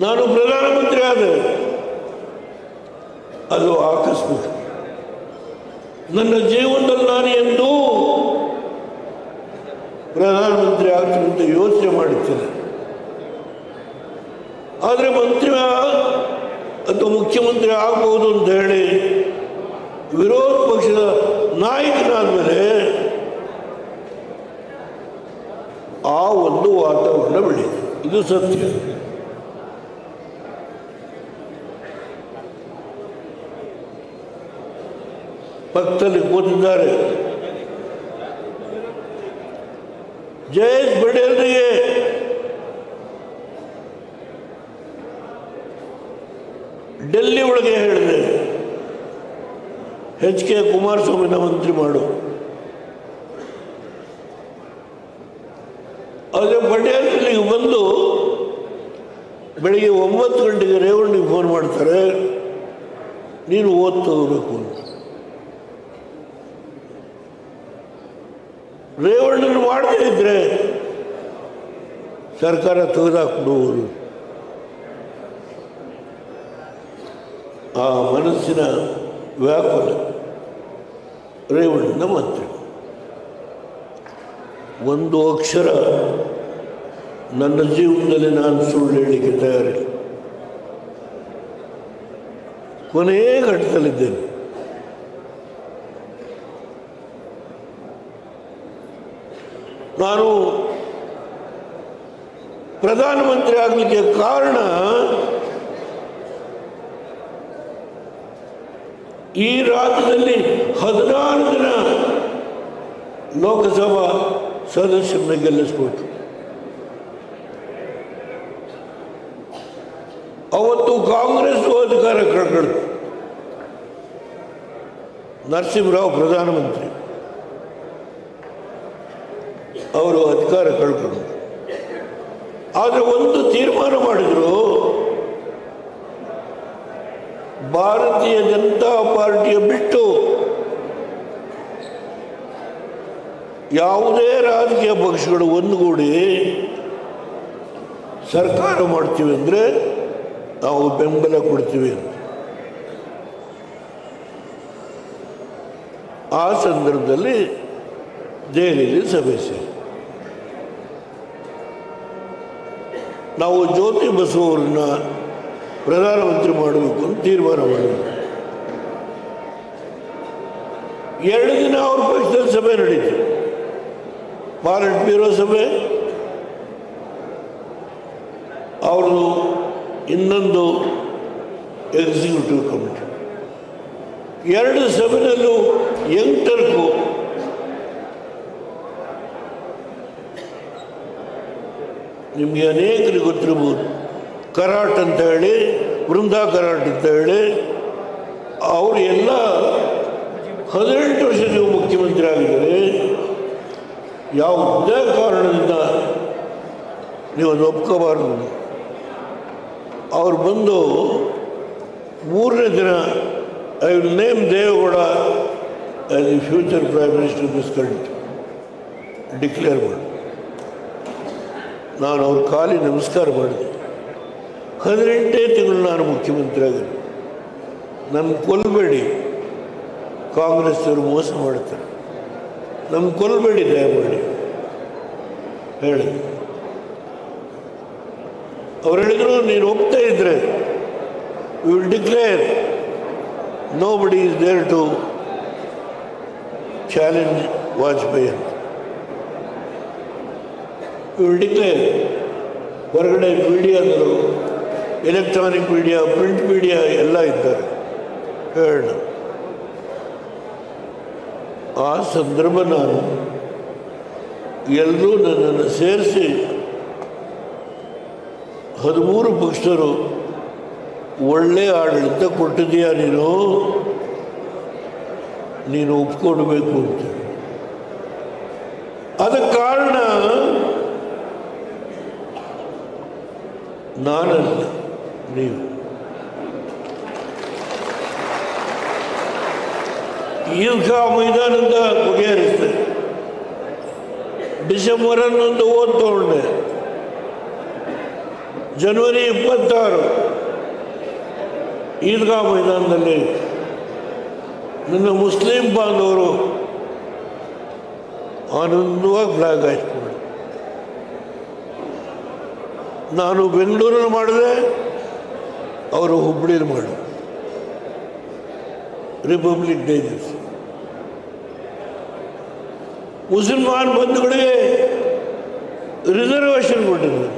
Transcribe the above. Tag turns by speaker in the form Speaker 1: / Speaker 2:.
Speaker 1: ನಾನು ಪ್ರಧಾನಮಂತ್ರಿ ಆದೆ. ಅದು ಆಕಸ್ಮಿಕ. ನನ್ನ ಜೀವನದಲ್ಲಿ ನಾನು ಎಂದೂ ಪ್ರಧಾನಮಂತ್ರಿ ಆಗ್ತೀನಿ ಅಂತ ಯೋಚನೆ ಮಾಡುತ್ತೇನೆ. ಆದರೆ ಮಂತ್ರಿ ಅಥವಾ ಮುಖ್ಯಮಂತ್ರಿ ಆಗ್ಬೋದು ಅಂತ ಹೇಳಿ ವಿರೋಧ ಪಕ್ಷದ ನಾಯಕನಾದ ಮೇಲೆ ಆ ಒಂದು ವಾತಾವರಣ ಬೆಳೀತು. ಇದು ಸತ್ಯ. ಪಕ್ಕದಲ್ಲಿ ಕೂತಿದ್ದಾರೆ ಜಯೇಶ್ ಪಟೇಲ್ರಿಗೆ ಡೆಲ್ಲಿ ಒಳಗೆ ಹೇಳಿದೆ, HK ಕುಮಾರಸ್ವಾಮಿನ ಮಂತ್ರಿ ಮಾಡು. ಆದರೆ ಪಟೇಲ್ ಇಲ್ಲಿಗೆ ಬಂದು ಬೆಳಿಗ್ಗೆ 9 ಗಂಟೆಗೆ ರೇವಣ್ಣಿಗೆ ಫೋನ್ ಮಾಡ್ತಾರೆ, ನೀನು ಓದ್ತಾ ಹೋಗ್ಬೇಕು ಅಂತ. ರೇವಣ್ಣನ ಮಾಡದೇ ಇದ್ರೆ ಸರ್ಕಾರ ತೆಗೆದಾಕ್ಬಿಡುವರು. ಆ ಮನಸ್ಸಿನ ವ್ಯಾಕುಲ ರೇವಣ್ಣನ ಮಂತ್ರಿ. ಒಂದು ಅಕ್ಷರ ನನ್ನ ಜೀವನದಲ್ಲಿ ನಾನು ಸುಳ್ಳು ಹೇಳಲಿಕ್ಕೆ ತಯಾರಿಲ್ಲ. ಕೊನೆಯ ಘಟ್ಟದಲ್ಲಿದ್ದೇನೆ. ನಾನು ಪ್ರಧಾನಮಂತ್ರಿ ಆಗಲಿಕ್ಕೆ ಕಾರಣ ಈ ರಾಜ್ಯದಲ್ಲಿ 16 ಜನ ಲೋಕಸಭಾ ಸದಸ್ಯರನ್ನ ಗೆಲ್ಲಿಸ್ಬೇಕು. ಅವತ್ತು ಕಾಂಗ್ರೆಸ್ ಅಧಿಕಾರ ಕಳ್ಕೊಳ್ತು. ನರಸಿಂಹರಾವ್ ಪ್ರಧಾನಮಂತ್ರಿ, ಅವರು ಅಧಿಕಾರ ಕಳ್ಕೊಂಡು. ಆದರೆ ಒಂದು ತೀರ್ಮಾನ ಮಾಡಿದರು, ಭಾರತೀಯ ಜನತಾ ಪಾರ್ಟಿಯ ಬಿಟ್ಟು ಯಾವುದೇ ರಾಜಕೀಯ ಪಕ್ಷಗಳು ಒಂದುಗೂಡಿ ಸರ್ಕಾರ ಮಾಡ್ತೀವಿ ಅಂದರೆ ನಾವು ಬೆಂಬಲ ಕೊಡ್ತೀವಿ ಅಂತ. ಆ ಸಂದರ್ಭದಲ್ಲಿ ದೆಹಲಿಯಲ್ಲಿ ಸಭೆ ಸೇರಿ ನಾವು ಜ್ಯೋತಿ ಬಸು ಅವರನ್ನ ಪ್ರಧಾನಮಂತ್ರಿ ಮಾಡಬೇಕು ಅಂತ ತೀರ್ಮಾನ ಮಾಡಿದ್ವಿ. 2 ದಿನ ಅವ್ರ ಪಕ್ಷದಲ್ಲಿ ಸಭೆ ನಡೀತು. ಪಾಲಿಟ್ ಬ್ಯೂರೋ ಸಭೆ, ಅವ್ರದ್ದು ಇನ್ನೊಂದು ಎಕ್ಸಿಕ್ಯೂಟಿವ್ ಕಮಿಟಿ. 2 ಸಭೆಯಲ್ಲೂ ಯಂಗ್ ಟರ್ಕು ನಿಮಗೆ ಅನೇಕರಿಗೆ ಗೊತ್ತಿರ್ಬೋದು. ಕರಾಟ್ ಅಂತ ಹೇಳಿ, ವೃಂದಾ ಕರಾಟ್ ಅಂತ ಹೇಳಿ, ಅವರು ಎಲ್ಲ 18 ವರ್ಷ ನೀವು ಮುಖ್ಯಮಂತ್ರಿ ಆಗಿದ್ದಾರೆ. ಯಾವುದೇ ಕಾರಣದಿಂದ ನೀವು ಅದು ಒಪ್ಕೋಬಾರ್ದು. ಅವ್ರು ಬಂದು 3ನೇ ದಿನ I will name Deve Gowda as the future prime minister of this country declare ಮಾಡಿ. ನಾನು ಅವ್ರ ಕಾಲಿ ನಮಸ್ಕಾರ ಮಾಡಿದೆ. 18 ತಿಂಗಳು ನಾನು ಮುಖ್ಯಮಂತ್ರಿ ಆಗಿದ್ದೆ. ನನ್ನ ಕೊಲ್ಲಬೇಡಿ, ಕಾಂಗ್ರೆಸ್ ಅವರು ಮೋಸ ಮಾಡ್ತಾರೆ, ನಮ್ಮ ಕೊಲ್ಲಬೇಡಿ ದಯಮಾಡಿ ಹೇಳಿ. ಅವ್ರು ಹೇಳಿದರು, ನೀನು ಒಪ್ತಾ ಇದ್ದರೆ you will declare nobody is there to challenge Vajpayee ಅಂತ. You will declare. ಹೊರಗಡೆ ಮೀಡಿಯಾದರು, ಎಲೆಕ್ಟ್ರಾನಿಕ್ ಮೀಡಿಯಾ, ಪ್ರಿಂಟ್ ಮೀಡಿಯಾ ಎಲ್ಲ ಇದ್ದಾರೆ, ಹೇಳ. ಆ ಸಂದರ್ಭ ನಾನು ಎಲ್ಲರೂ ನನ್ನನ್ನು ಸೇರಿಸಿ 13 ಪಕ್ಷರು ಒಳ್ಳೆಯ ಆಡಳಿತ ಕೊಟ್ಟಿದೆಯಾ, ನೀನು ಒಪ್ಕೊಡ್ಬೇಕು ಅಂತ. ಅದಕ್ಕೆ ಕಾರಣ ನಾನಲ್ಲ, ನೀವು. ಈದ್ಗಾ ಮೈದಾನದ ಬಗೆಹರಿಸಿದೆ. ಡಿಸೆಂಬರ್ 11 ಓದ್ ತಗೊಂಡೆ. ಜನವರಿ 26 ಈದ್ಗಾ ಮೈದಾನದಲ್ಲಿ ನನ್ನ ಮುಸ್ಲಿಂ ಬಾಂಧವರು ಆನಂದವಾಗಿ ಫ್ಲಾಗ್ ಹಾಯಿಸ್ಕೊಂಡು, ನಾನು ಬೆಂಗಳೂರಲ್ಲಿ ಮಾಡಿದೆ, ಅವರು ಹುಬ್ಬಳ್ಳಿಯಲ್ಲಿ ಮಾಡಿ ರಿಪಬ್ಲಿಕ್ ಡೇ ದಿವಸ ಮುಸಲ್ಮಾನ್ ಬಂಧುಗಳಿಗೆ ರಿಸರ್ವೇಷನ್ ಕೊಟ್ಟಿದ್ದಾರೆ.